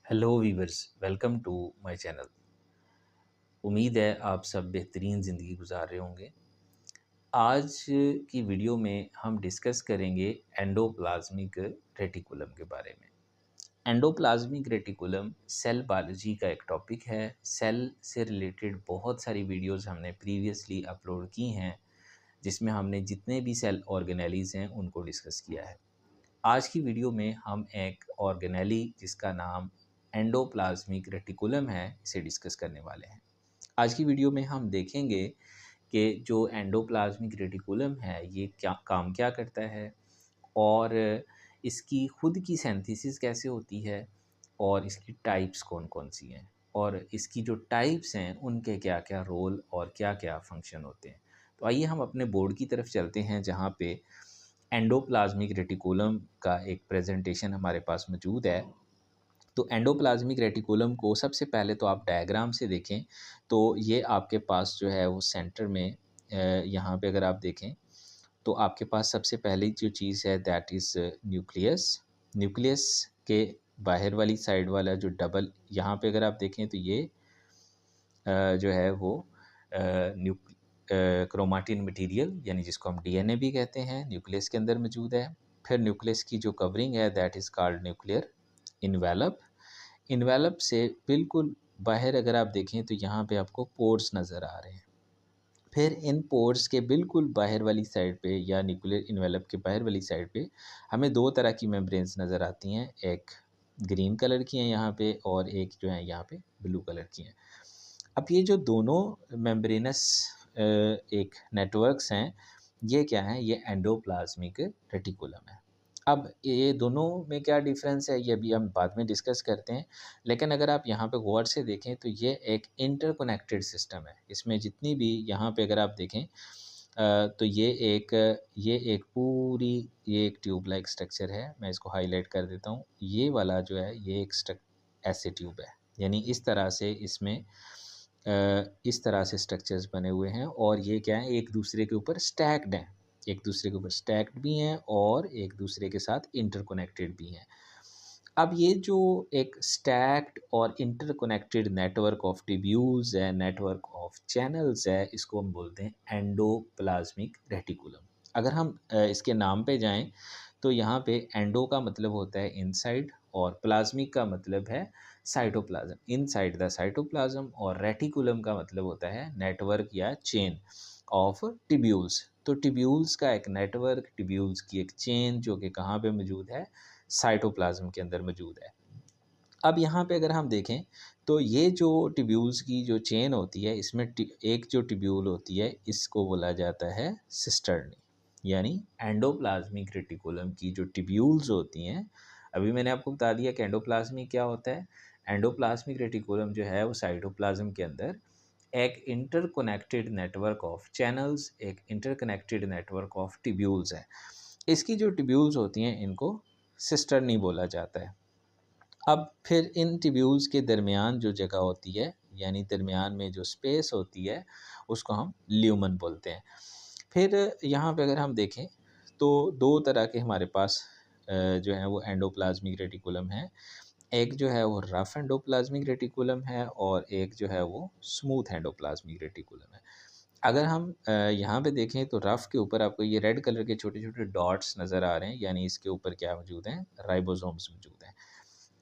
Hello viewers, welcome to my channel. उम्मीद है आप सब बेहतरीन ज़िंदगी गुजार रहे होंगे। आज की वीडियो में हम डिस्कस करेंगे एंडोप्लाज्मिक रेटिकुलम के बारे में। एंडोप्लाज्मिक रेटिकुलम सेल बायोलॉजी का एक टॉपिक है। सेल से रिलेटेड बहुत सारी वीडियोस हमने प्रीवियसली अपलोड की हैं, जिसमें हमने जितने भी सेल ऑर्गेनेलीज़ हैं उनको डिस्कस किया है। आज की वीडियो में हम एक ऑर्गेनेली जिसका नाम एंडोप्लाज्मिक रेटिकुलम है, इसे डिस्कस करने वाले हैं। आज की वीडियो में हम देखेंगे कि जो एंडोप्लाज्मिक रेटिकुलम है ये क्या करता है, और इसकी खुद की सिंथेसिस कैसे होती है, और इसकी टाइप्स कौन कौन सी हैं, और इसकी जो टाइप्स हैं उनके क्या क्या रोल और क्या क्या फंक्शन होते हैं। तो आइए हम अपने बोर्ड की तरफ चलते हैं, जहाँ पे एंडोप्लाज्मिक रेटिकुलम का एक प्रेजेंटेशन हमारे पास मौजूद है। तो एंडोप्लाज्मिक रेटिकुलम को सबसे पहले तो आप डायग्राम से देखें तो ये आपके पास जो है वो सेंटर में यहाँ पे अगर आप देखें तो आपके पास सबसे पहली जो चीज़ है दैट इज़ न्यूक्लियस। न्यूक्लियस के बाहर वाली साइड वाला जो डबल यहाँ पे अगर आप देखें तो ये जो है वो क्रोमाटिन मटेरियल यानी जिसको हम डीएनए भी कहते हैं, न्यूक्लियस के अंदर मौजूद है। फिर न्यूक्लियस की जो कवरिंग है that is called nuclear envelope. Envelope से बिल्कुल बाहर अगर आप देखें तो यहाँ पे आपको पोर्स नज़र आ रहे हैं। फिर इन पोर्स के बिल्कुल बाहर वाली साइड पे या न्यूक्लियर इन्वेलप के बाहर वाली साइड पे हमें दो तरह की मेम्ब्रेन्स नज़र आती हैं। एक ग्रीन कलर की हैं यहाँ पे, और एक जो है यहाँ पे ब्लू कलर की हैं। अब ये जो दोनों मेम्ब्रेनस एक नेटवर्क्स हैं, ये क्या हैं? ये एंडोप्लाज्मिक रेटिकुलम है। अब ये दोनों में क्या डिफरेंस है ये भी हम बाद में डिस्कस करते हैं, लेकिन अगर आप यहाँ पे गौर से देखें तो ये एक इंटरकनेक्टेड सिस्टम है। इसमें जितनी भी यहाँ पे अगर आप देखें तो ये एक पूरी ये एक ट्यूब लाइक स्ट्रक्चर है। मैं इसको हाईलाइट कर देता हूँ। ये वाला जो है ये एक ऐसे ट्यूब है, यानी इस तरह से इसमें इस तरह से स्ट्रक्चर्स बने हुए हैं, और ये क्या है? एक दूसरे के ऊपर स्टैक्ड हैं। एक दूसरे के ऊपर स्टैक्ड भी हैं और एक दूसरे के साथ इंटरकनेक्टेड भी हैं। अब ये जो एक स्टैक्ड और इंटरकनेक्टेड नेटवर्क ऑफ ट्यूब्यूल्स है, नेटवर्क ऑफ चैनल्स है, इसको हम बोलते हैं एंडोप्लाज्मिक रेटिकुलम। अगर हम इसके नाम पे जाएं तो यहाँ पे एंडो का मतलब होता है इनसाइड, और प्लाज्मिक का मतलब है साइटोप्लाज्म, इनसाइड द साइटोप्लाज्म, और रेटिकुलम का मतलब होता है नेटवर्क या चेन ऑफ ट्यूब्यूल्स। तो ट्यूब्यूल्स का एक नेटवर्क, ट्यूब्यूल्स की एक चेन जो कि कहाँ पे मौजूद है? साइटोप्लाज्म के अंदर मौजूद है। अब यहाँ पे अगर हम देखें तो ये जो ट्यूब्यूल्स की जो चेन होती है, इसमें एक जो ट्यूब्यूल होती है इसको बोला जाता है सिस्टर्नी, यानी एंडोप्लाज्मिक रेटिकुलम की जो ट्यूब्यूल्स होती हैं। अभी मैंने आपको बता दिया कि एंडोप्लाज्मिक क्या होता है। एंडोप्लाज्मिक रेटिकुलम जो है वो साइटोप्लाज्म के अंदर एक इंटरकनेक्टेड नेटवर्क ऑफ चैनल्स, एक इंटरकनेक्टेड नेटवर्क ऑफ ट्यूब्यूल्स है। इसकी जो ट्यूब्यूल्स होती हैं इनको सिस्टर्नी बोला जाता है। अब फिर इन ट्यूब्यूल्स के दरमियान जो जगह होती है, यानी दरमियान में जो स्पेस होती है, उसको हम ल्यूमन बोलते हैं। फिर यहाँ पे अगर हम देखें तो दो तरह के हमारे पास जो है वो एंडोप्लाज्मिक रेटिकुलम है। एक जो है वो रफ एंडोप्लाज्मिक रेटिकुलम है, और एक जो है वो स्मूथ एंडोप्लाज्मिक रेटिकुलम है। अगर हम यहाँ पे देखें तो रफ के ऊपर आपको ये रेड कलर के छोटे छोटे डॉट्स नज़र आ रहे हैं, यानी इसके ऊपर क्या मौजूद हैं? राइबोसोम्स मौजूद हैं।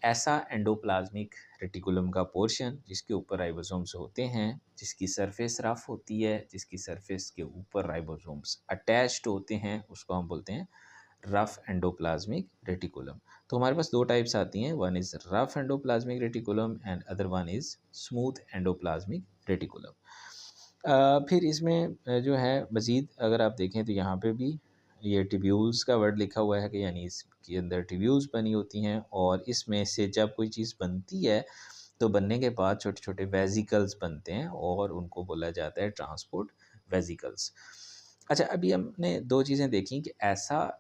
ऐसा एंडोप्लाज्मिक रेटिकुलम का पोर्शन जिसके ऊपर राइबोसोम्स होते हैं, जिसकी सरफेस रफ होती है, जिसकी सरफेस के ऊपर राइबोसोम्स अटैच्ड होते हैं, उसको हम बोलते हैं रफ एंडोप्लाज्मिक रेटिकुलम। तो हमारे पास दो टाइप्स आती हैं, one is rough endoplasmic reticulum and other one is smooth endoplasmic reticulum. फिर इसमें जो है मज़ीद अगर आप देखें तो यहाँ पे भी ये ट्यूब्यूल्स का वर्ड लिखा हुआ है कि यानी इसके अंदर ट्यूब्यूल्स बनी होती हैं, और इसमें से जब कोई चीज़ बनती है तो बनने के बाद छोटे छोटे वेजिकल्स बनते हैं, और उनको बोला जाता है ट्रांसपोर्ट वेजिकल्स। अच्छा, अभी हमने दो चीज़ें देखी कि ऐसा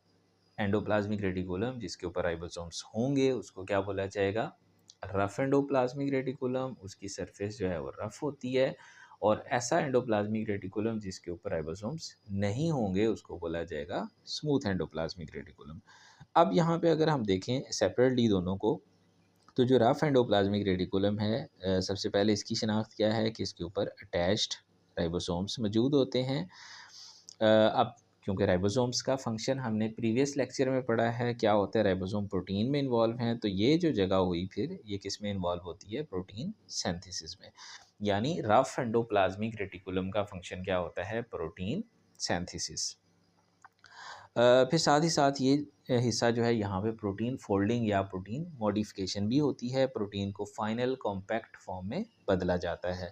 एंडोप्लाज्मिक रेटिकुलम जिसके ऊपर राइबोसोम्स होंगे उसको क्या बोला जाएगा? रफ एंडोप्लाज्मिक रेटिकुलम, उसकी सरफेस जो है वो रफ होती है। और ऐसा एंडोप्लाज्मिक रेटिकुलम जिसके ऊपर राइबोसोम्स नहीं होंगे उसको बोला जाएगा स्मूथ एंडोप्लाज्मिक रेटिकुलम। अब यहाँ पे अगर हम देखें सेपरेटली दोनों को, तो जो रफ एंडोप्लाज्मिक रेटिकुलम है, सबसे पहले इसकी शनाख्त क्या है कि इसके ऊपर अटैच्ड राइबोसोम्स मौजूद होते हैं। अब क्योंकि राइबोसोम्स का फंक्शन हमने प्रीवियस लेक्चर में पढ़ा है, क्या होता है, राइबोसोम प्रोटीन में इन्वॉल्व हैं, तो ये जो जगह हुई फिर ये किस में इन्वॉल्व होती है, प्रोटीन सिंथेसिस में। यानी रफ एंडोप्लाज्मिक रेटिकुलम का फंक्शन क्या होता है, प्रोटीन सिंथेसिस। फिर साथ ही साथ ये हिस्सा जो है यहाँ पे प्रोटीन फोल्डिंग या प्रोटीन मॉडिफिकेशन भी होती है, प्रोटीन को फाइनल कॉम्पैक्ट फॉर्म में बदला जाता है।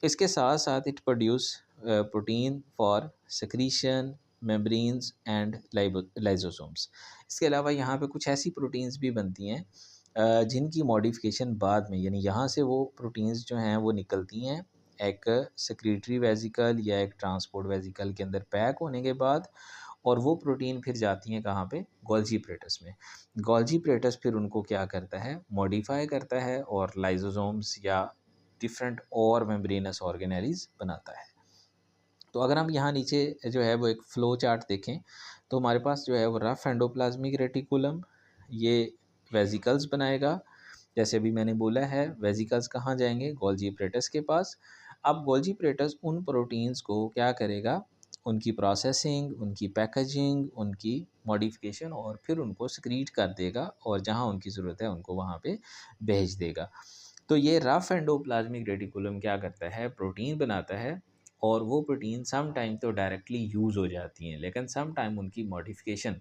इसके साथ साथ it produce protein for secretion, membranes and lysosomes. इसके अलावा यहाँ पे कुछ ऐसी प्रोटीन्स भी बनती हैं जिनकी मॉडिफिकेशन बाद में, यानी यहाँ से वो प्रोटीन्स जो हैं वो निकलती हैं एक सेक्रेटरी वेजिकल या एक ट्रांसपोर्ट वेजिकल के अंदर पैक होने के बाद, और वो प्रोटीन फिर जाती हैं कहाँ पे, गोल्जी प्रेटस में। गोल्जी प्रेटस फिर उनको क्या करता है, मॉडिफाई करता है और लाइजोसोम्स या डिफरेंट और मेम्ब्रेनस ऑर्गेनेलीज बनाता है। तो अगर हम यहाँ नीचे जो है वो एक फ़्लो चार्ट देखें तो हमारे पास जो है वो रफ एंडोप्लाज्मिक रेटिकुलम ये वेजिकल्स बनाएगा। जैसे अभी मैंने बोला है, वेजिकल्स कहाँ जाएंगे, गोल्जी प्रेटस के पास। अब गोल्जी प्रेटस उन प्रोटीन्स को क्या करेगा, उनकी प्रोसेसिंग, उनकी पैकेजिंग, उनकी मॉडिफिकेशन और फिर उनको सक्रीट कर देगा और जहाँ उनकी ज़रूरत है उनको वहाँ पे भेज देगा। तो ये रफ एंडोप्लाज्मिक रेटिकुलम क्या करता है, प्रोटीन बनाता है, और वो प्रोटीन सम टाइम तो डायरेक्टली यूज़ हो जाती हैं, लेकिन सम टाइम उनकी मॉडिफिकेशन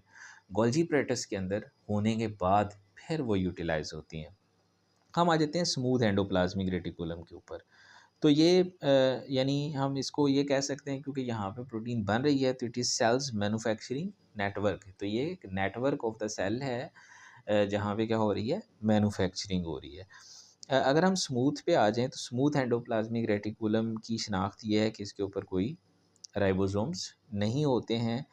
गोल्जी प्रेटस के अंदर होने के बाद फिर वो यूटिलाइज होती हैं। हम आ जाते हैं स्मूथ एंडोप्लाज्मिक रेटिकुलम के ऊपर। तो ये यानी हम इसको ये कह सकते हैं, क्योंकि यहाँ पे प्रोटीन बन रही है तो it is sales manufacturing network. तो ये एक नेटवर्क ऑफ द सेल है जहाँ पे क्या हो रही है, मैन्युफैक्चरिंग हो रही है। अगर हम स्मूथ पे आ जाएँ तो स्मूथ एंडोप्लाज्मिक रेटिकुलम की शनाख्त ये है कि इसके ऊपर कोई राइबोसोम्स नहीं होते हैं।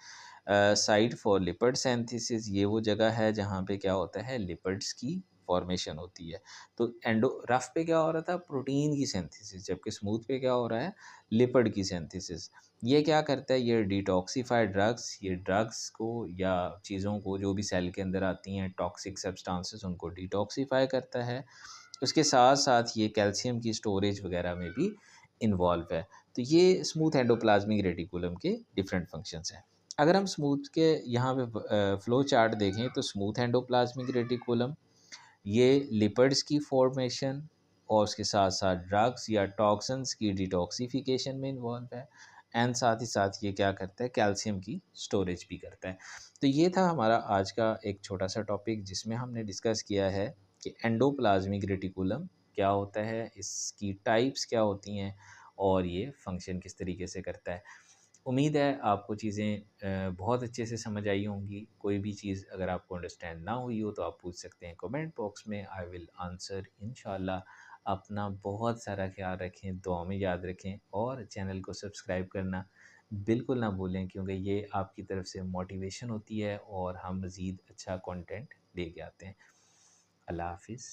साइट फॉर लिपिड सिंथेसिस, ये वो जगह है जहाँ पे क्या होता है, लिपिड्स की फॉर्मेशन होती है। तो एंडो रफ पे क्या हो रहा था, प्रोटीन की सिंथेसिस, जबकि स्मूथ पे क्या हो रहा है, लिपिड की सिंथेसिस। ये क्या करता है, ये डिटॉक्सिफाइड ड्रग्स, ये ड्रग्स को या चीज़ों को जो भी सेल के अंदर आती हैं टॉक्सिक सब्सटेंसेस, उनको डिटॉक्सिफाई करता है। उसके साथ साथ ये कैल्शियम की स्टोरेज वगैरह में भी इन्वॉल्व है। तो ये स्मूथ एंडोप्लाज्मिक रेटिकुलम के डिफरेंट फंक्शंस हैं। अगर हम स्मूथ के यहाँ पे फ्लो चार्ट देखें तो स्मूथ एंडोप्लाज्मिक रेटिकुलम ये लिपिड्स की फॉर्मेशन और उसके साथ साथ ड्रग्स या टॉक्सिन्स की डिटॉक्सिफिकेशन में इन्वॉल्व है, एंड साथ ही साथ ये क्या करता है, कैल्शियम की स्टोरेज भी करता है। तो ये था हमारा आज का एक छोटा सा टॉपिक जिसमें हमने डिस्कस किया है कि एंडोप्लाज्मिक रेटिकुलम क्या होता है, इसकी टाइप्स क्या होती हैं और ये फंक्शन किस तरीके से करता है। उम्मीद है आपको चीज़ें बहुत अच्छे से समझ आई होंगी। कोई भी चीज़ अगर आपको अंडरस्टैंड ना हुई हो तो आप पूछ सकते हैं कमेंट बॉक्स में, आई विल आंसर इंशाल्लाह। अपना बहुत सारा ख्याल रखें, दुआ में याद रखें और चैनल को सब्सक्राइब करना बिल्कुल ना भूलें, क्योंकि ये आपकी तरफ से मोटिवेशन होती है और हम मज़ीद अच्छा कंटेंट लेके आते हैं। अल्लाह हाफ़िज़।